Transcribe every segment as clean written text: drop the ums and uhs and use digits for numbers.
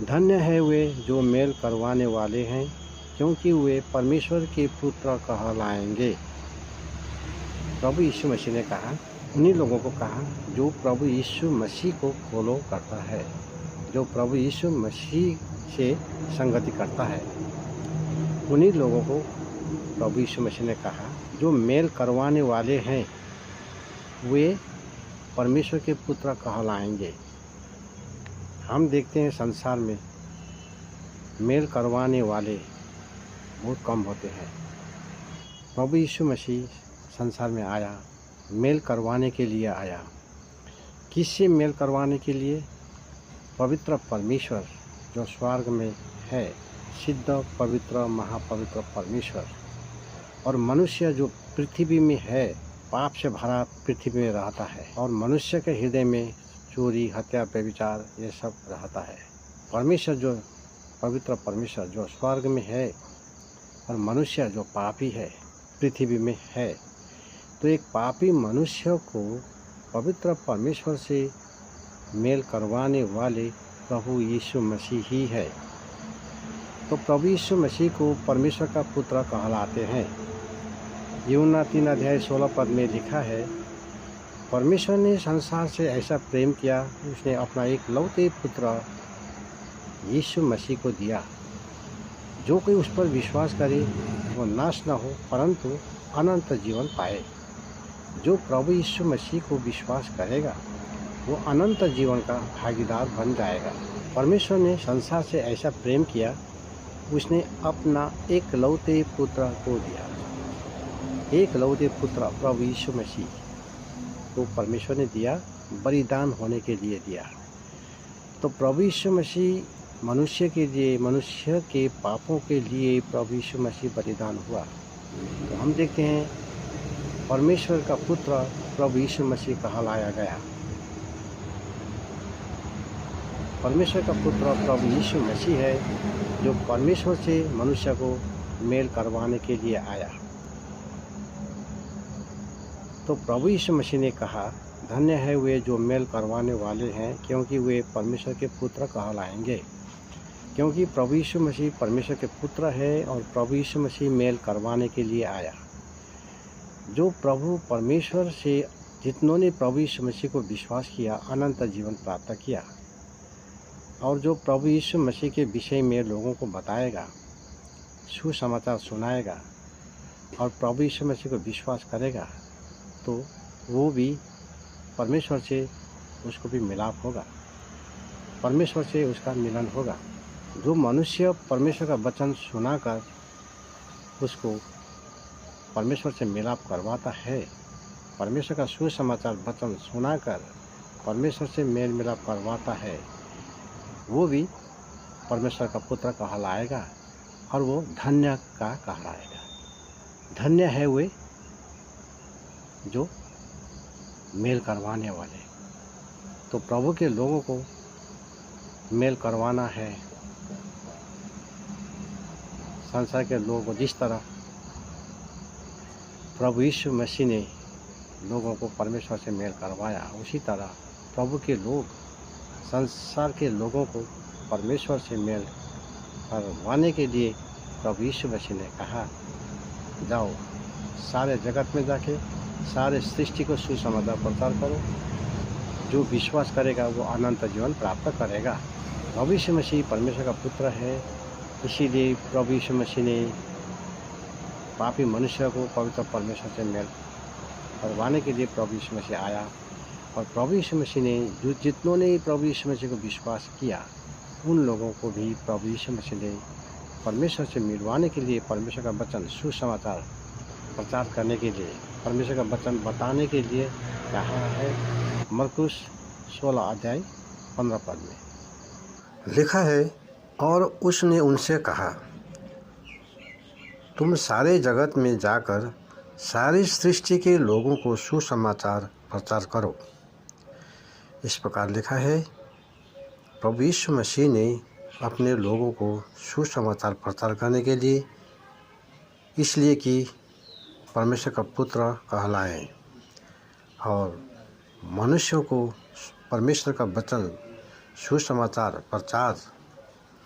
धन्य है वे जो मेल करवाने वाले हैं, क्योंकि वे परमेश्वर के पुत्र कहलाएंगे। प्रभु यीशु मसीह ने कहा, उन्हीं लोगों को कहा जो प्रभु यीशु मसीह को फॉलो करता है, जो प्रभु यीशु मसीह से संगति करता है। उन्हीं लोगों को प्रभु यीशु मसीह ने कहा जो मेल करवाने वाले हैं, वे परमेश्वर के पुत्र कहलाएंगे। हम देखते हैं संसार में मेल करवाने वाले बहुत कम होते हैं। प्रभु यीशु मसीह संसार में आया, मेल करवाने के लिए आया। किससे मेल करवाने के लिए? पवित्र परमेश्वर जो स्वर्ग में है, सिद्ध पवित्र महापवित्र परमेश्वर, और मनुष्य जो पृथ्वी में है, पाप से भरा पृथ्वी में रहता है, और मनुष्य के हृदय में चोरी, हत्या, व्यभिचार ये सब रहता है। परमेश्वर जो पवित्र परमेश्वर जो स्वर्ग में है, और मनुष्य जो पापी है पृथ्वी में है, तो एक पापी मनुष्य को पवित्र परमेश्वर से मेल करवाने वाले प्रभु यीशु मसीह ही है। तो प्रभु यीशु मसीह को परमेश्वर का पुत्र कहलाते हैं। यूहन्ना 3:16 में लिखा है, परमेश्वर ने संसार से ऐसा प्रेम किया, उसने अपना एक लौते पुत्र यीशु मसीह को दिया। जो कोई उस पर विश्वास करे वो नाश न हो, परंतु अनंत जीवन पाए। जो प्रभु यीशु मसीह को विश्वास करेगा वो अनंत जीवन का भागीदार बन जाएगा। परमेश्वर ने संसार से ऐसा प्रेम किया, उसने अपना एक लौते पुत्र को दिया। एक लौते पुत्र प्रभु यीशु मसीह को परमेश्वर ने दिया, बलिदान होने के लिए दिया। तो प्रभु यीशु मसीह मनुष्य के लिए, मनुष्य के पापों के लिए प्रभु यीशु मसीह बलिदान हुआ। तो हम देखते हैं परमेश्वर का पुत्र प्रभु यीशु मसीह कहलाया गया। परमेश्वर का पुत्र प्रभु यीशु मसीह है जो परमेश्वर से मनुष्य को मेल करवाने के लिए आया। तो प्रभु यीशु मसीह ने कहा, धन्य है वे जो मेल करवाने वाले हैं, क्योंकि वे परमेश्वर के पुत्र कहलाएंगे। क्योंकि प्रभु यीशु मसीह परमेश्वर के पुत्र है और प्रभु यीशु मसीह मेल करवाने के लिए आया। जो प्रभु परमेश्वर से, जितनों ने प्रभु यीशु मसीह को विश्वास किया, अनंत जीवन प्राप्त किया। और जो प्रभु यीशु मसीह के विषय में लोगों को बताएगा, सुसमाचार सुनाएगा और प्रभु यीशु मसीह को विश्वास करेगा, तो वो भी परमेश्वर से उसको भी मिलाप होगा, परमेश्वर से उसका मिलन होगा। जो मनुष्य परमेश्वर का वचन सुनाकर उसको परमेश्वर से मिलाप करवाता है, परमेश्वर का सुसमाचार वचन सुनाकर परमेश्वर से मेल मिलाप करवाता है, वो भी परमेश्वर का पुत्र कहलाएगा और वो धन्य का कहलाएगा। धन्य है वे जो मेल करवाने वाले। तो प्रभु के लोगों को मेल करवाना है। संसार के लोगों को जिस तरह प्रभु यीशु मसीह ने लोगों को परमेश्वर से मेल करवाया, उसी तरह प्रभु के लोग संसार के लोगों को परमेश्वर से मेल करवाने के लिए प्रभु यीशु मसीह ने कहा, जाओ सारे जगत में जाके सारे सृष्टि को सुसमाचार प्रचार करो। जो विश्वास करेगा वो अनंत जीवन प्राप्त करेगा। प्रभु यीशु मसीह परमेश्वर का पुत्र है, इसीलिए प्रभु यीशु मसीह ने पापी मनुष्य को पवित्र परमेश्वर से मेल करवाने के लिए प्रभु यीशु मसीह आया। और प्रभु यीशु मसीह ने जो जितनों ने प्रभु यीशु मसीह को विश्वास किया, उन लोगों को भी प्रभु यीशु मसीह ने परमेश्वर से मिलवाने के लिए, परमेश्वर का वचन सुसमाचार प्रचार करने के लिए, परमेश्वर का वचन बताने के लिए कहा है। मरकुस 16:15 में लिखा है, और उसने उनसे कहा, तुम सारे जगत में जाकर सारी सृष्टि के लोगों को सुसमाचार प्रचार करो। इस प्रकार लिखा है, प्रभु यीशु मसीह ने अपने लोगों को सुसमाचार प्रचार करने के लिए, इसलिए कि परमेश्वर का पुत्र कहलाए और मनुष्यों को परमेश्वर का वचन सुसमाचार प्रचार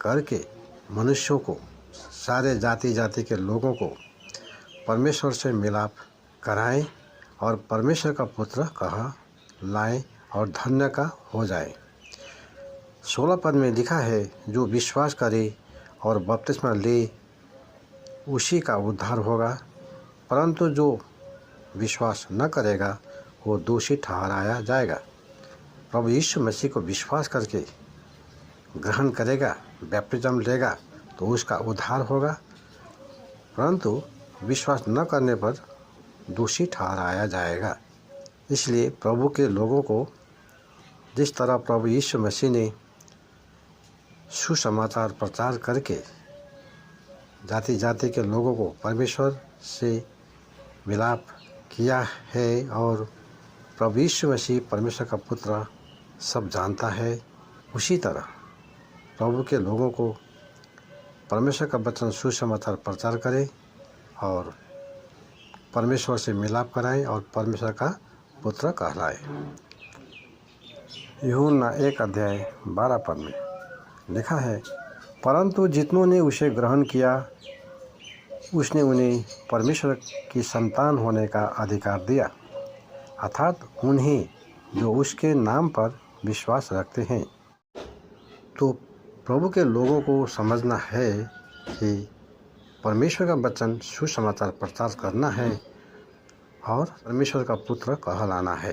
करके मनुष्यों को, सारे जाति जाति के लोगों को परमेश्वर से मिलाप कराएं और परमेश्वर का पुत्र कहलाएं और धन्य का हो जाए। 16 पद में लिखा है, जो विश्वास करे और बपतिस्मा ले उसी का उद्धार होगा, परंतु जो विश्वास न करेगा वो दोषी ठहराया जाएगा। प्रभु यीशु मसीह को विश्वास करके ग्रहण करेगा, बैप्टिज्म लेगा तो उसका उद्धार होगा, परंतु विश्वास न करने पर दोषी ठहराया जाएगा। इसलिए प्रभु के लोगों को जिस तरह प्रभु यीशु मसीह ने सुसमाचार प्रचार करके जाति जाति के लोगों को परमेश्वर से मिलाप किया है और प्रभु यीशु मसीह परमेश्वर का पुत्र सब जानता है, उसी तरह प्रभु के लोगों को परमेश्वर का वचन सुसमाचार प्रचार करें और परमेश्वर से मिलाप कराएं और परमेश्वर का पुत्र कहलाए। यूहन्ना 1:12 पद में लिखा है, परंतु जितनों ने उसे ग्रहण किया उसने उन्हें परमेश्वर की संतान होने का अधिकार दिया, अर्थात उन्हें जो उसके नाम पर विश्वास रखते हैं। तो प्रभु के लोगों को समझना है कि परमेश्वर का वचन सुसमाचार प्रचार करना है और परमेश्वर का पुत्र कहलाना है।